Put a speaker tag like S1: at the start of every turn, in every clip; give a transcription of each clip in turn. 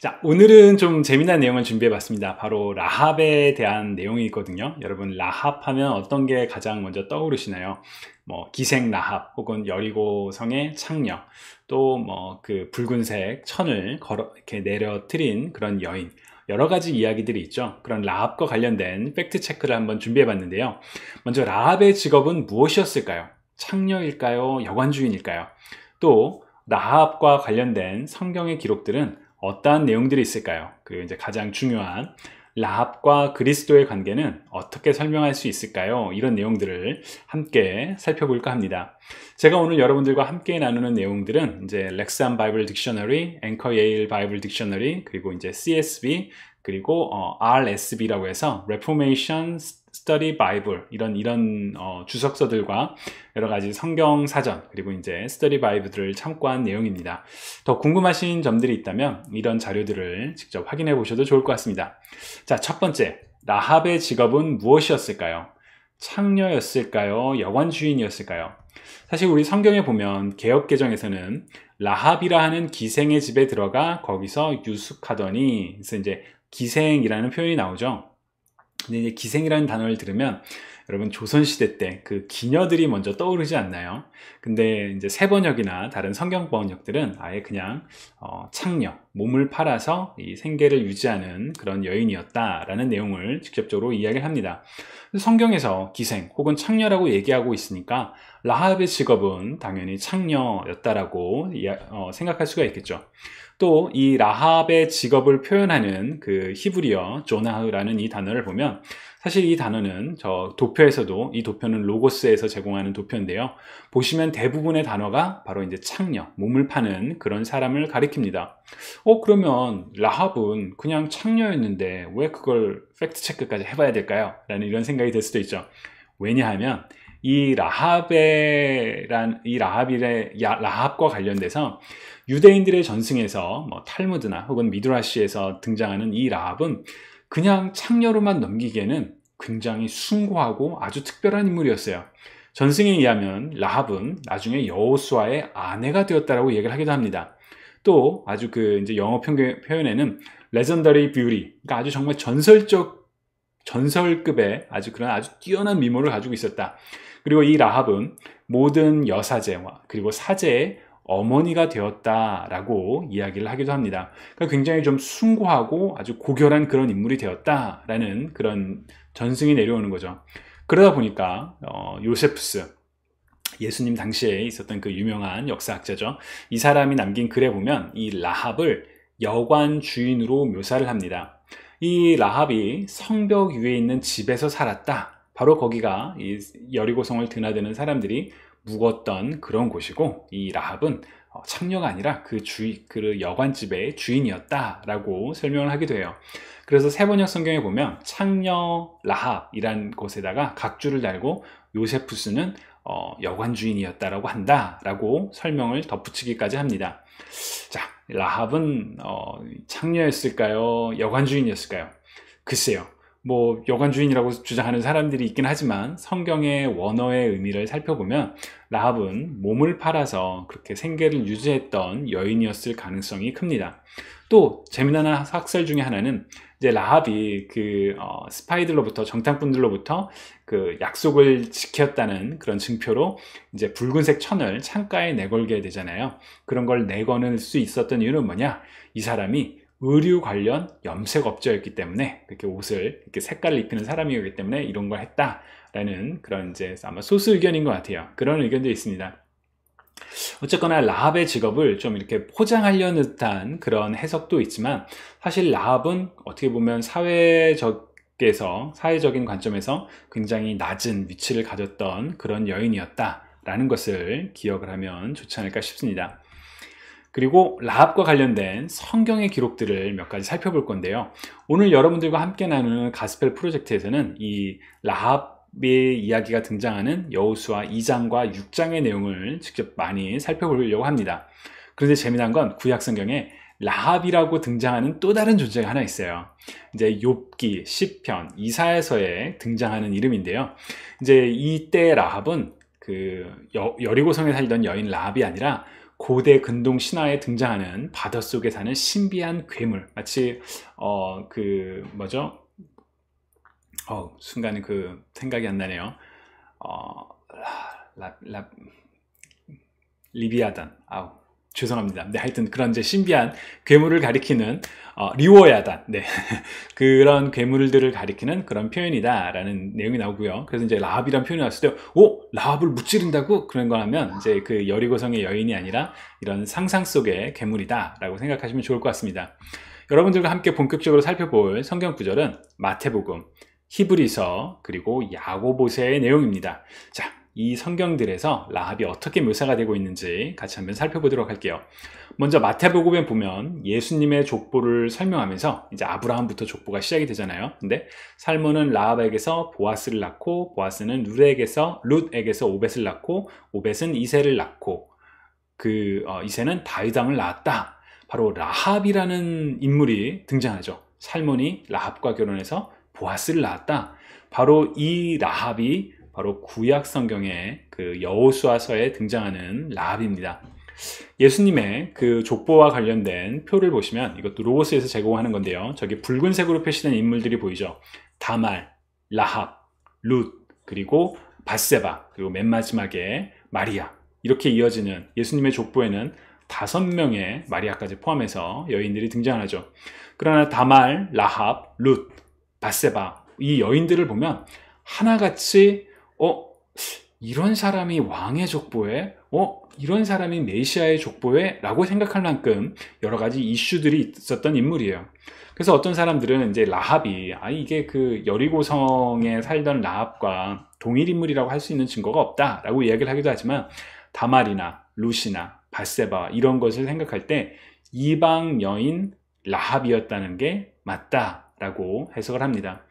S1: 자, 오늘은 좀 재미난 내용을 준비해 봤습니다. 바로 라합에 대한 내용이 있거든요. 여러분, 라합 하면 어떤 게 가장 먼저 떠오르시나요? 뭐 기생 라합 혹은 여리고성의 창녀, 또 뭐 그 붉은색 천을 걸어 이렇게 내려뜨린 그런 여인, 여러 가지 이야기들이 있죠. 그런 라합과 관련된 팩트 체크를 한번 준비해 봤는데요. 먼저 라합의 직업은 무엇이었을까요? 창녀일까요? 여관주인일까요? 또 라합과 관련된 성경의 기록들은 어떠한 내용들이 있을까요? 그리고 이제 가장 중요한 라합과 그리스도의 관계는 어떻게 설명할 수 있을까요? 이런 내용들을 함께 살펴볼까 합니다. 제가 오늘 여러분들과 함께 나누는 내용들은 이제 렉삼 바이블 딕셔너리, 앵커 예일 바이블 딕셔너리, 그리고 이제 CSB, 그리고 RSB라고 해서 Reformation Study Bible 이런 주석서들과 여러 가지 성경 사전 그리고 이제 스터디 바이블들을 참고한 내용입니다. 더 궁금하신 점들이 있다면 이런 자료들을 직접 확인해 보셔도 좋을 것 같습니다. 자, 첫 번째, 라합의 직업은 무엇이었을까요? 창녀였을까요? 여관 주인이었을까요? 사실 우리 성경에 보면 개역개정에서는 라합이라 하는 기생의 집에 들어가 거기서 유숙하더니, 그래서 이제 기생이라는 표현이 나오죠. 근데 이제 기생이라는 단어를 들으면 여러분 조선시대 때 그 기녀들이 먼저 떠오르지 않나요? 근데 이제 새번역이나 다른 성경 번역들은 아예 그냥 창녀, 몸을 팔아서 이 생계를 유지하는 그런 여인이었다라는 내용을 직접적으로 이야기를 합니다. 성경에서 기생 혹은 창녀라고 얘기하고 있으니까 라합의 직업은 당연히 창녀였다라고 생각할 수가 있겠죠. 또 이 라합의 직업을 표현하는 그 히브리어 조나흐라는 이 단어를 보면 사실 이 단어는 저 도표에서도 이 도표는 로고스에서 제공하는 도표인데요. 보시면 대부분의 단어가 바로 이제 창녀, 몸을 파는 그런 사람을 가리킵니다. 그러면 라합은 그냥 창녀였는데 왜 그걸 팩트 체크까지 해봐야 될까요? 라는 이런 생각이 들 수도 있죠. 왜냐하면 이 라합과 관련돼서 유대인들의 전승에서 뭐 탈무드나 혹은 미드라시에서 등장하는 이 라합은 그냥 창녀로만 넘기기에는 굉장히 숭고하고 아주 특별한 인물이었어요. 전승에 의하면 라합은 나중에 여호수아의 아내가 되었다라고 얘기를 하기도 합니다. 또 아주 그 이제 영어 표현에는 legendary beauty, 그러니까 아주 정말 전설급의 아주 뛰어난 미모를 가지고 있었다. 그리고 이 라합은 모든 여사제와 그리고 사제의 어머니가 되었다라고 이야기를 하기도 합니다. 그러니까 굉장히 좀 숭고하고 아주 고결한 그런 인물이 되었다라는 그런 전승이 내려오는 거죠. 그러다 보니까 요세푸스, 예수님 당시에 있었던 그 유명한 역사학자죠. 이 사람이 남긴 글에 보면 이 라합을 여관 주인으로 묘사를 합니다. 이 라합이 성벽 위에 있는 집에서 살았다. 바로 거기가 이 여리고성을 드나드는 사람들이 묵었던 그런 곳이고, 이 라합은 창녀가 아니라 그 여관집의 주인이었다라고 설명을 하기도 해요. 그래서 새번역 성경에 보면 창녀 라합이란 곳에다가 각주를 달고 요세푸스는 여관 주인이었다라고 한다라고 설명을 덧붙이기까지 합니다. 자, 라합은 창녀였을까요? 여관 주인이었을까요? 글쎄요. 뭐 여관 주인이라고 주장하는 사람들이 있긴 하지만 성경의 원어의 의미를 살펴보면 라합은 몸을 팔아서 그렇게 생계를 유지했던 여인이었을 가능성이 큽니다. 또 재미난 학설 중에 하나는 이제 라합이 그 스파이들로부터, 정탐꾼들로부터 그 약속을 지켰다는 그런 증표로 이제 붉은색 천을 창가에 내걸게 되잖아요. 그런 걸 내거는 수 있었던 이유는 뭐냐? 이 사람이 의류 관련 염색업자였기 때문에, 그렇게 옷을 이렇게 색깔을 입히는 사람이었기 때문에 이런 걸 했다라는 그런 이제 아마 소수 의견인 것 같아요. 그런 의견도 있습니다. 어쨌거나 라합의 직업을 좀 이렇게 포장하려는 듯한 그런 해석도 있지만, 사실 라합은 어떻게 보면 사회적인 관점에서 굉장히 낮은 위치를 가졌던 그런 여인이었다라는 것을 기억을 하면 좋지 않을까 싶습니다. 그리고 라합과 관련된 성경의 기록들을 몇 가지 살펴볼 건데요. 오늘 여러분들과 함께 나누는 가스펠 프로젝트에서는 이 라합의 이야기가 등장하는 여호수아 2장과 6장의 내용을 직접 많이 살펴보려고 합니다. 그런데 재미난 건 구약 성경에 라합이라고 등장하는 또 다른 존재가 하나 있어요. 이제 욥기, 시편, 이사야서에 등장하는 이름인데요. 이제 이때 라합은 그 여리고성에 살던 여인 라합이 아니라 고대 근동 신화에 등장하는 바닷속에 사는 신비한 괴물, 마치 뭐죠? 순간에 그 생각이 안 나네요. 리비아단. 죄송합니다. 네, 하여튼 그런 이제 신비한 괴물을 가리키는 리워야단. 네. 그런 괴물들을 가리키는 그런 표현이다라는 내용이 나오고요. 그래서 이제 라합이란 표현이 나왔을 때, 라합을 무찌른다고? 그런 거 하면 이제 그 여리고성의 여인이 아니라 이런 상상 속의 괴물이다라고 생각하시면 좋을 것 같습니다. 여러분들과 함께 본격적으로 살펴볼 성경 구절은 마태복음, 히브리서, 그리고 야고보서의 내용입니다. 자, 이 성경들에서 라합이 어떻게 묘사가 되고 있는지 같이 한번 살펴보도록 할게요. 먼저 마태복음에 보면 예수님의 족보를 설명하면서 이제 아브라함부터 족보가 시작이 되잖아요. 근데 살몬은 라합에게서 보아스를 낳고, 보아스는 룻에게서 오벳을 낳고, 오벳은 이새를 낳고, 이새는 다윗 왕을 낳았다. 바로 라합이라는 인물이 등장하죠. 살몬이 라합과 결혼해서 보아스를 낳았다. 바로 이 라합이 바로 구약 성경의 그 여호수아서에 등장하는 라합입니다. 예수님의 그 족보와 관련된 표를 보시면, 이것도 로고스에서 제공하는 건데요. 저기 붉은색으로 표시된 인물들이 보이죠. 다말, 라합, 룻, 그리고 밧세바, 그리고 맨 마지막에 마리아. 이렇게 이어지는 예수님의 족보에는 5명의 마리아까지 포함해서 여인들이 등장하죠. 그러나 다말, 라합, 룻, 밧세바, 이 여인들을 보면 하나같이 이런 사람이 왕의 족보에, 이런 사람이 메시아의 족보에 라고 생각할 만큼 여러 가지 이슈들이 있었던 인물이에요. 그래서 어떤 사람들은 이제 라합이 이게 그 여리고성에 살던 라합과 동일 인물이라고 할 수 있는 증거가 없다라고 이야기를 하기도 하지만, 다말이나 룻이나 밧세바 이런 것을 생각할 때 이방 여인 라합이었다는 게 맞다라고 해석을 합니다.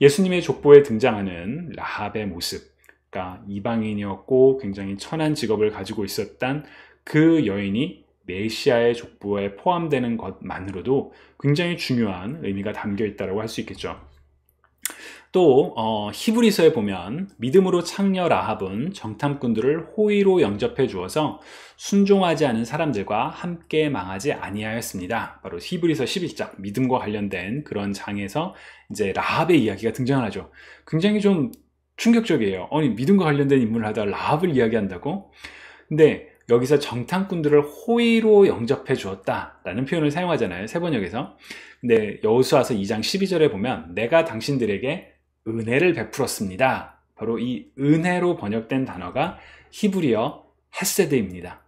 S1: 예수님의 족보에 등장하는 라합의 모습, 그러니까 이방인이었고 굉장히 천한 직업을 가지고 있었던 그 여인이 메시아의 족보에 포함되는 것만으로도 굉장히 중요한 의미가 담겨 있다고 할 수 있겠죠. 또 히브리서에 보면 믿음으로 창녀 라합은 정탐꾼들을 호의로 영접해 주어서 순종하지 않은 사람들과 함께 망하지 아니하였습니다. 바로 히브리서 11장 믿음과 관련된 그런 장에서 이제 라합의 이야기가 등장하죠. 굉장히 좀 충격적이에요. 믿음과 관련된 인물을 하다가 라합을 이야기한다고? 근데 여기서 정탐꾼들을 호의로 영접해 주었다라는 표현을 사용하잖아요. 세번역에서. 근데 여호수아서 2장 12절에 보면 내가 당신들에게 은혜를 베풀었습니다. 바로 이 은혜로 번역된 단어가 히브리어 헤세드입니다.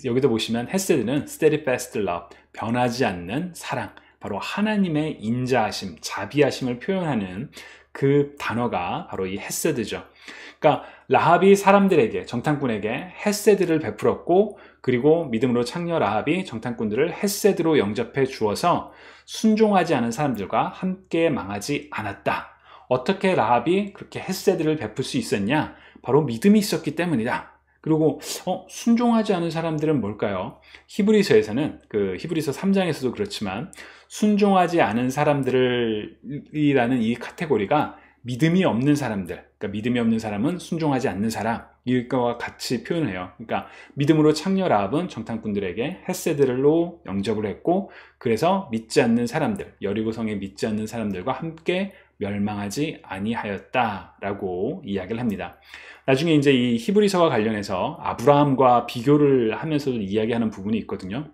S1: 여기도 보시면 헤세드는 steadfast love, 변하지 않는 사랑, 바로 하나님의 인자하심, 자비하심을 표현하는 그 단어가 바로 이 헤세드죠. 그러니까 라합이 사람들에게, 정탐꾼에게 헤세드를 베풀었고, 그리고 믿음으로 창녀 라합이 정탐꾼들을 헤세드로 영접해 주어서 순종하지 않은 사람들과 함께 망하지 않았다. 어떻게 라합이 그렇게 헤세드를 베풀 수 있었냐? 바로 믿음이 있었기 때문이다. 그리고 순종하지 않은 사람들은 뭘까요? 히브리서에서는 히브리서 3장에서도 그렇지만 순종하지 않은 사람들이라는 이 카테고리가 믿음이 없는 사람들, 그러니까 믿음이 없는 사람은 순종하지 않는 사람, 이것과 같이 표현을 해요. 그러니까 믿음으로 창녀 라합은 정탐꾼들에게 헤세드로 영접을 했고, 그래서 믿지 않는 사람들, 여리고성에 믿지 않는 사람들과 함께 멸망하지 아니하였다라고 이야기를 합니다. 나중에 이제 이 히브리서와 관련해서 아브라함과 비교를 하면서도 이야기하는 부분이 있거든요.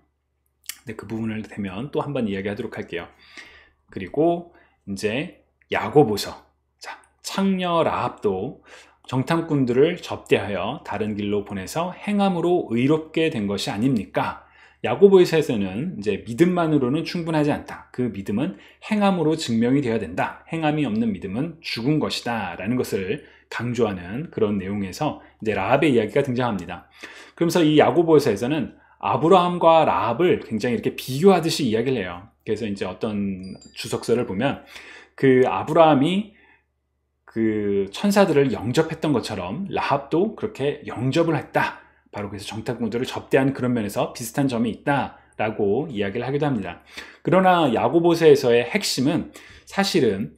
S1: 근데 그 부분을 되면 또 한번 이야기하도록 할게요. 그리고 이제 야고보서, 창녀 라합도 정탐꾼들을 접대하여 다른 길로 보내서 행함으로 의롭게 된 것이 아닙니까? 야고보서에서는 이제 믿음만으로는 충분하지 않다. 그 믿음은 행함으로 증명이 되어야 된다. 행함이 없는 믿음은 죽은 것이다. 라는 것을 강조하는 그런 내용에서 이제 라합의 이야기가 등장합니다. 그러면서 이 야고보서에서는 아브라함과 라합을 굉장히 이렇게 비교하듯이 이야기를 해요. 그래서 이제 어떤 주석서를 보면 아브라함이 천사들을 영접했던 것처럼 라합도 그렇게 영접을 했다. 바로 그래서 정탐꾼들을 접대한 그런 면에서 비슷한 점이 있다라고 이야기를 하기도 합니다. 그러나 야고보서에서의 핵심은 사실은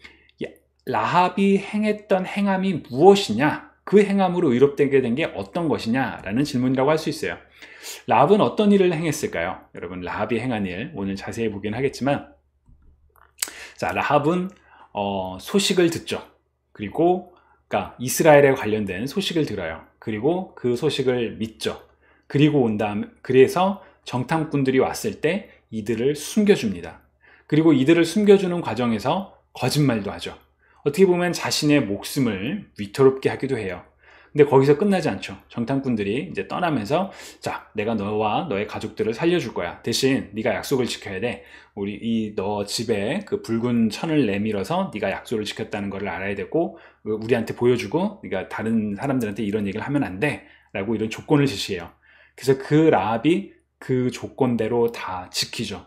S1: 라합이 행했던 행함이 무엇이냐, 그 행함으로 의롭되게 된 게 어떤 것이냐라는 질문이라고 할 수 있어요. 라합은 어떤 일을 행했을까요? 여러분, 라합이 행한 일 오늘 자세히 보긴 하겠지만, 자, 라합은 소식을 듣죠. 그리고 그러니까 이스라엘에 관련된 소식을 들어요. 그리고 그 소식을 믿죠. 그리고 온 다음, 그래서 정탐꾼들이 왔을 때 이들을 숨겨줍니다. 그리고 이들을 숨겨주는 과정에서 거짓말도 하죠. 어떻게 보면 자신의 목숨을 위태롭게 하기도 해요. 근데 거기서 끝나지 않죠. 정탐꾼들이 이제 떠나면서, 자, 내가 너와 너의 가족들을 살려줄 거야. 대신 네가 약속을 지켜야 돼. 우리 너 집에 그 붉은 천을 내밀어서 네가 약속을 지켰다는 걸 알아야 되고, 우리한테 보여주고, 네가 다른 사람들한테 이런 얘기를 하면 안 돼. 라고 이런 조건을 제시해요. 그래서 그 라합이 그 조건대로 다 지키죠.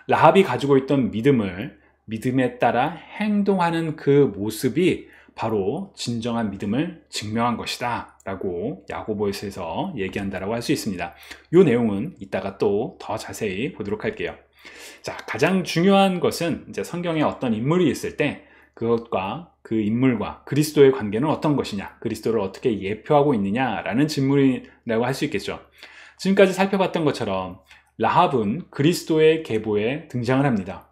S1: 라합이 가지고 있던 믿음에 따라 행동하는 그 모습이 바로 진정한 믿음을 증명한 것이다 라고 야고보서에서 얘기한다라고 할 수 있습니다. 이 내용은 이따가 또 더 자세히 보도록 할게요. 자, 가장 중요한 것은 이제 성경에 어떤 인물이 있을 때 그것과 그 인물과 그리스도의 관계는 어떤 것이냐, 그리스도를 어떻게 예표하고 있느냐라는 질문이라고 할 수 있겠죠. 지금까지 살펴봤던 것처럼 라합은 그리스도의 계보에 등장을 합니다.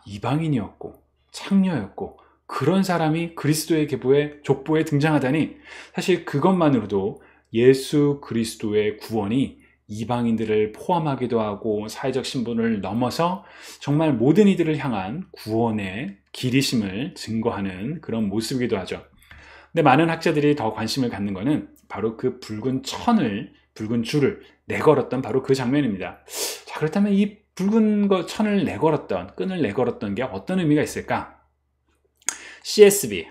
S1: 이방인이었고 창녀였고 그런 사람이 그리스도의 계보에 족보에 등장하다니, 사실 그것만으로도 예수 그리스도의 구원이 이방인들을 포함하기도 하고 사회적 신분을 넘어서 정말 모든 이들을 향한 구원의 길이심을 증거하는 그런 모습이기도 하죠. 근데 많은 학자들이 더 관심을 갖는 것은 바로 그 붉은 줄을 내걸었던 바로 그 장면입니다. 자, 그렇다면 이 붉은 천을 내걸었던, 끈을 내걸었던 게 어떤 의미가 있을까? CSB,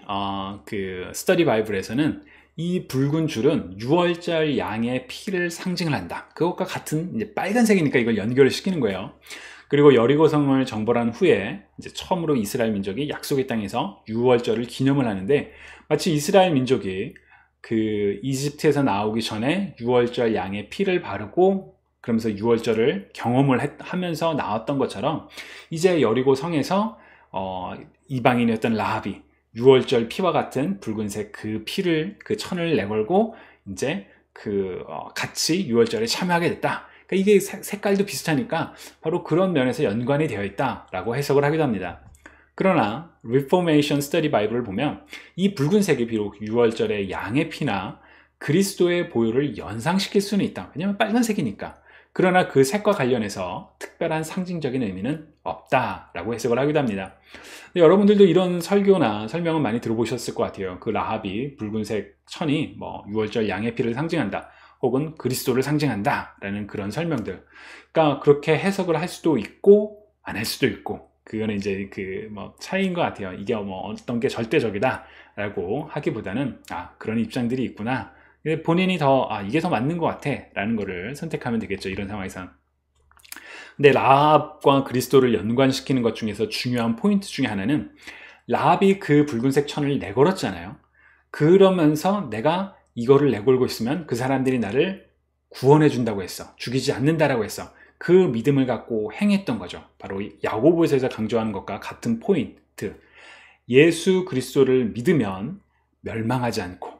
S1: 그 스터디 바이블에서는 이 붉은 줄은 유월절 양의 피를 상징을 한다. 그것과 같은 이제 빨간색이니까 이걸 연결을 시키는 거예요. 그리고 여리고성을 정벌한 후에 이제 처음으로 이스라엘 민족이 약속의 땅에서 유월절을 기념을 하는데, 마치 이스라엘 민족이 그 이집트에서 나오기 전에 유월절 양의 피를 바르고 그러면서 유월절을 경험을 하면서 나왔던 것처럼, 이제 여리고 성에서 이방인이었던 라합이 유월절 피와 같은 붉은색 그 천을 내걸고 이제 같이 유월절에 참여하게 됐다. 그러니까 이게 색깔도 비슷하니까 바로 그런 면에서 연관이 되어 있다라고 해석을 하기도 합니다. 그러나 Reformation Study Bible을 보면 이 붉은색이 비록 유월절의 양의 피나 그리스도의 보혈을 연상시킬 수는 있다. 왜냐하면 빨간색이니까. 그러나 그 색과 관련해서 특별한 상징적인 의미는 없다라고 해석을 하기도 합니다. 여러분들도 이런 설교나 설명은 많이 들어보셨을 것 같아요. 그 라합이 붉은색 천이 유월절 양의 피를 상징한다, 혹은 그리스도를 상징한다 라는 그런 설명들. 그러니까 그렇게 해석을 할 수도 있고 안 할 수도 있고, 그거는 이제 차이인 것 같아요. 이게 어떤 게 절대적이다 라고 하기보다는 그런 입장들이 있구나, 본인이 이게 더 맞는 것 같아 라는 거를 선택하면 되겠죠, 이런 상황에서. 근데 라합과 그리스도를 연관시키는 것 중에서 중요한 포인트 중에 하나는, 라합이 그 붉은색 천을 내걸었잖아요. 그러면서 내가 이거를 내걸고 있으면 그 사람들이 나를 구원해 준다고 했어, 죽이지 않는다라고 했어. 그 믿음을 갖고 행했던 거죠. 바로 야고보서에서 강조하는 것과 같은 포인트. 예수 그리스도를 믿으면 멸망하지 않고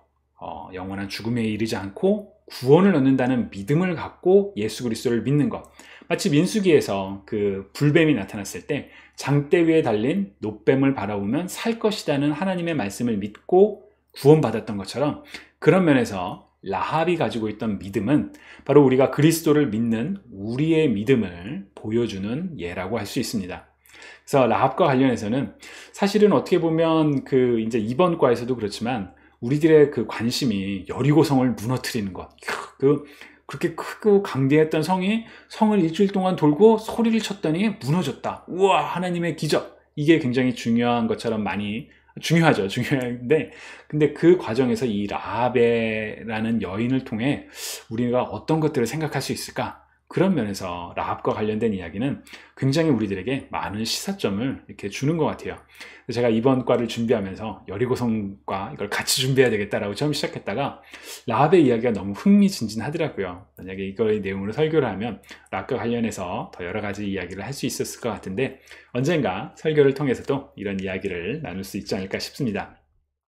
S1: 영원한 죽음에 이르지 않고 구원을 얻는다는 믿음을 갖고 예수 그리스도를 믿는 것. 마치 민수기에서 그 불뱀이 나타났을 때 장대 위에 달린 놋뱀을 바라보면 살 것이라는 하나님의 말씀을 믿고 구원받았던 것처럼, 그런 면에서 라합이 가지고 있던 믿음은 바로 우리가 그리스도를 믿는 우리의 믿음을 보여주는 예라고 할 수 있습니다. 그래서 라합과 관련해서는 사실은 어떻게 보면 이제 이번 과에서도 그렇지만 우리들의 그 관심이 여리고성을 무너뜨리는 것, 그렇게 크고 강대했던 성을 일주일 동안 돌고 소리를 쳤더니 무너졌다. 우와, 하나님의 기적. 이게 굉장히 중요한 것처럼 많이 중요하죠. 중요한데, 근데 그 과정에서 이 라합이라는 여인을 통해 우리가 어떤 것들을 생각할 수 있을까? 그런 면에서 라합과 관련된 이야기는 굉장히 우리들에게 많은 시사점을 이렇게 주는 것 같아요. 제가 이번 과를 준비하면서 여리고성과 이걸 같이 준비해야 되겠다라고 처음 시작했다가 라합의 이야기가 너무 흥미진진하더라고요. 만약에 이거의 내용으로 설교를 하면 라합과 관련해서 더 여러 가지 이야기를 할 수 있었을 것 같은데, 언젠가 설교를 통해서도 이런 이야기를 나눌 수 있지 않을까 싶습니다.